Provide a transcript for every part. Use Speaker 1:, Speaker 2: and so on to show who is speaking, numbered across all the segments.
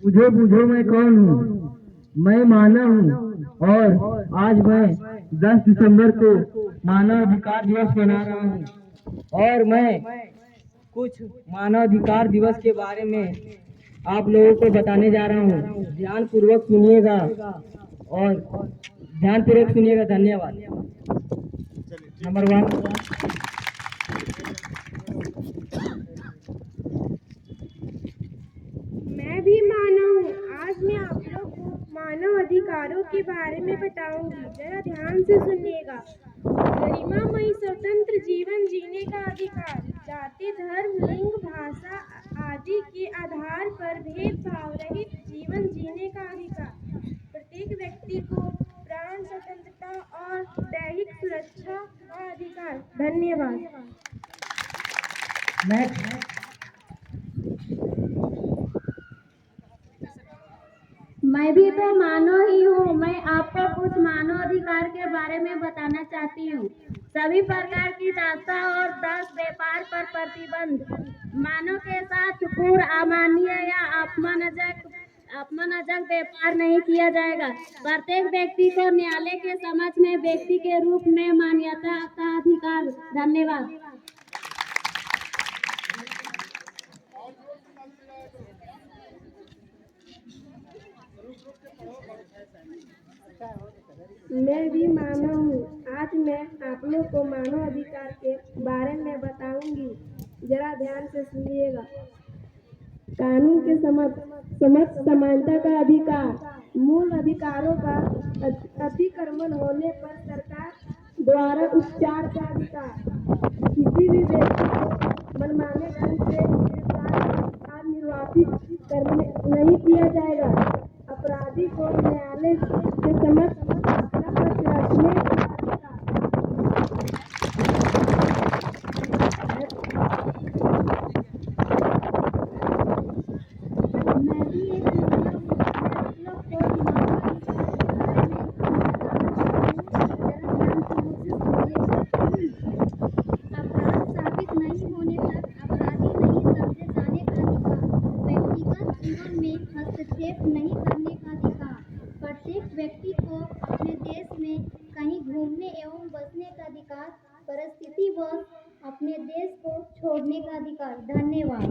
Speaker 1: मुझे बूझो मैं कौन हूँ। मैं मानव हूँ और आज मैं 10 दिसंबर को मानव अधिकार दिवस मना रहा हूँ। और मैं कुछ मानव अधिकार दिवस के बारे में आप लोगों को बताने जा रहा हूँ। ध्यान पूर्वक सुनिएगा और ध्यान पूर्वक सुनिएगा। धन्यवाद। नंबर 1,
Speaker 2: मैं भी मानव हूँ। आज मैं आप लोग को मानव अधिकारों के बारे में बताऊंगी। जरा ध्यान से सुनिएगा। गरिमामयी स्वतंत्र जीवन जीने का अधिकार, जाति धर्म लिंग भाषा आदि के आधार पर भेदभाव रहित जीवन जीने का अधिकार, प्रत्येक व्यक्ति को प्राण स्वतंत्रता और दैहिक सुरक्षा का अधिकार। धन्यवाद।
Speaker 1: नेक्स्ट।
Speaker 3: मैं भी तो मानव ही हूँ। मैं आपको कुछ मानव अधिकार के बारे में बताना चाहती हूँ। सभी प्रकार की दास्ता और दास व्यापार पर प्रतिबंध, मानव के साथ क्रूर अमानवीय या अपमानजनक व्यापार नहीं किया जाएगा। प्रत्येक व्यक्ति को न्यायालय के समक्ष में व्यक्ति के रूप में मान्यता का अधिकार। धन्यवाद।
Speaker 2: मैं भी मानव हूँ। आज मैं आप लोग को मानव अधिकार के बारे में बताऊंगी। जरा ध्यान से सुनिएगा। कानून के समक्ष समानता का अधिकार, मूल अधिकारों का अतिक्रमण होने पर सरकार द्वारा उपचार का अधिकार, किसी भी व्यक्ति को मनमाने ढंग से गिरफ्तार निर्वासित करने नहीं किया जाएगा। अपराधी को न्यायालय के समक्ष अपना पक्ष रखने का अधिकार।
Speaker 3: मैं भी एक मानव हूँ। मैं आप लोग को मानव अधिकार के बारे में बताना चाहती हूँ। जरा ध्यान पूर्वक से सुनिए। अपराध साबित नहीं होने तक अपराधी नहीं समझे जाने का अधिकार, व्यक्तिगत जीवन में हस्तक्षेप नहीं करने का अधिकार, प्रत्येक व्यक्ति को अपने देश में कहीं घूमने एवं बसने का अधिकार, परिस्थितिवश अपने देश को छोड़ने का अधिकार। धन्यवाद।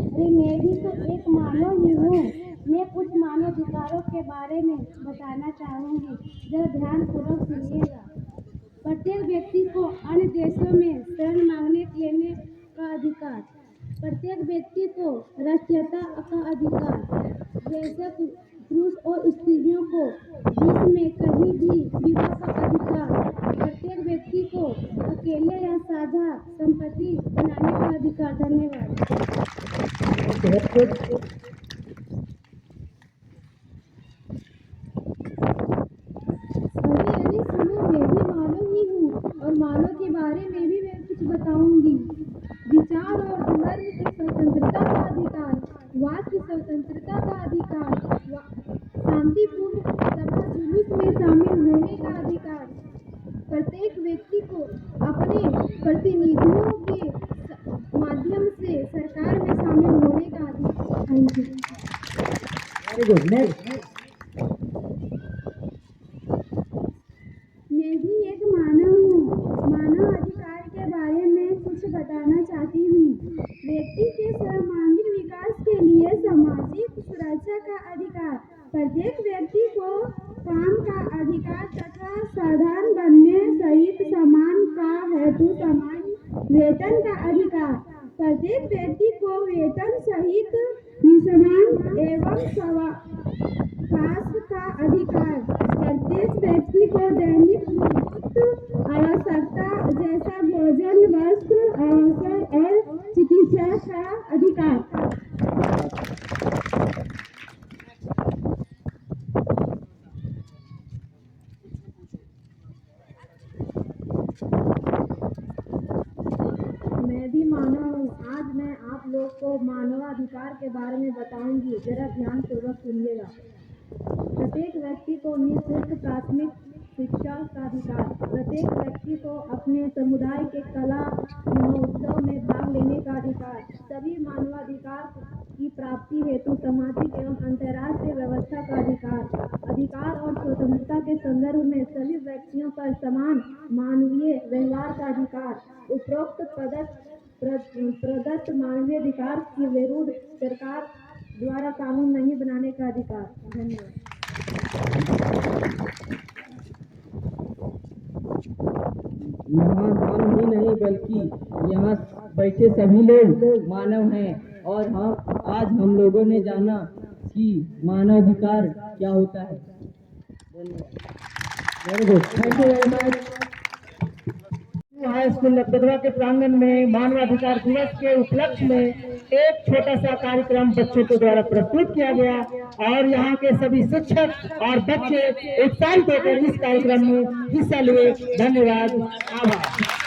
Speaker 3: अरे मैं भी तो एक मानव ही हूँ। मैं कुछ मानव अधिकारों के बारे में बताना चाहूंगी। जरा ध्यान पूर्वक सुनिएगा। प्रत्येक व्यक्ति को अन्य देशों में शरण मांगने लेने का अधिकार, प्रत्येक व्यक्ति को राष्ट्रीयता का अधिकार, बेशक पुरुष और स्त्रियों को विश्व में कहीं भी विवाह का अधिकार, प्रत्येक व्यक्ति को अकेले या साझा संपत्ति बनाने का अधिकार। धन्यवाद। अरे सुनो, मैं भी मानव ही हूँ और मानव के बारे में भी मैं कुछ बताऊंगी। विचार और धर्म की स्वतंत्रता का अधिकार, वाक की स्वतंत्रता का अधिकार, शांतिपूर्ण सभा जुलूस में शामिल होने का अधिकार, प्रत्येक व्यक्ति को अपने प्रतिनिधियों के माध्यम से सरकार में शामिल होने का अधिकार। Thank you.
Speaker 1: Very good. Next.
Speaker 3: मैं भी एक मानव हूँ। मानव अधिकार के बारे में कुछ बताना चाहती हूँ। व्यक्ति के सर्वांगीण विकास के लिए सामाजिक सुरक्षा का अधिकार, प्रत्येक व्यक्ति को काम का अधिकार तथा साधन बनने सहित समान का हेतु समान वेतन का अधिकार, प्रत्येक व्यक्ति को वेतन सहित निःसमान एवं स्वास्थ्य का अधिकार, प्रत्येक व्यक्ति को दैनिक मूलभूत आवश्यकता जैसा भोजन वस्त्र अवसर और चिकित्सा का अधिकार।
Speaker 2: मैं भी मानव हूँ। आज मैं आप लोग को मानवाधिकार के बारे में बताऊंगी। जरा ध्यान पूर्वक सुनिएगा। प्रत्येक व्यक्ति को निःशुल्क प्राथमिक
Speaker 3: शिक्षा का अधिकार। प्रत्येक व्यक्ति को अपने समुदाय के कला महोत्सव में भाग लेने का अधिकार। सभी मानवाधिकार की प्राप्ति हेतु सामाजिक एवं अंतर्राष्ट्रीय व्यवस्था का अधिकार। अधिकार और स्वतंत्रता के संदर्भ में सभी व्यक्तियों पर समान मानवीय व्यवहार का अधिकार। उपरोक्त प्रदत्त मानवीय अधिकार के विरुद्ध सरकार द्वारा कानून नहीं बनाने का अधिकार। धन्यवाद।
Speaker 1: यहाँ हम ही नहीं बल्कि यहाँ बैठे सभी लोग मानव हैं और आज हम लोगों ने जाना कि मानवाधिकार क्या होता है। Very good, thank you very much. High school Lakhpatwa के प्रांगण में मानवाधिकार दिवस के उपलक्ष्य में एक छोटा सा कार्यक्रम बच्चों के द्वारा प्रस्तुत किया गया और यहाँ के सभी शिक्षक और बच्चे उत्साहित होकर इस कार्यक्रम में हिस्सा लिए। धन्यवाद, आभार।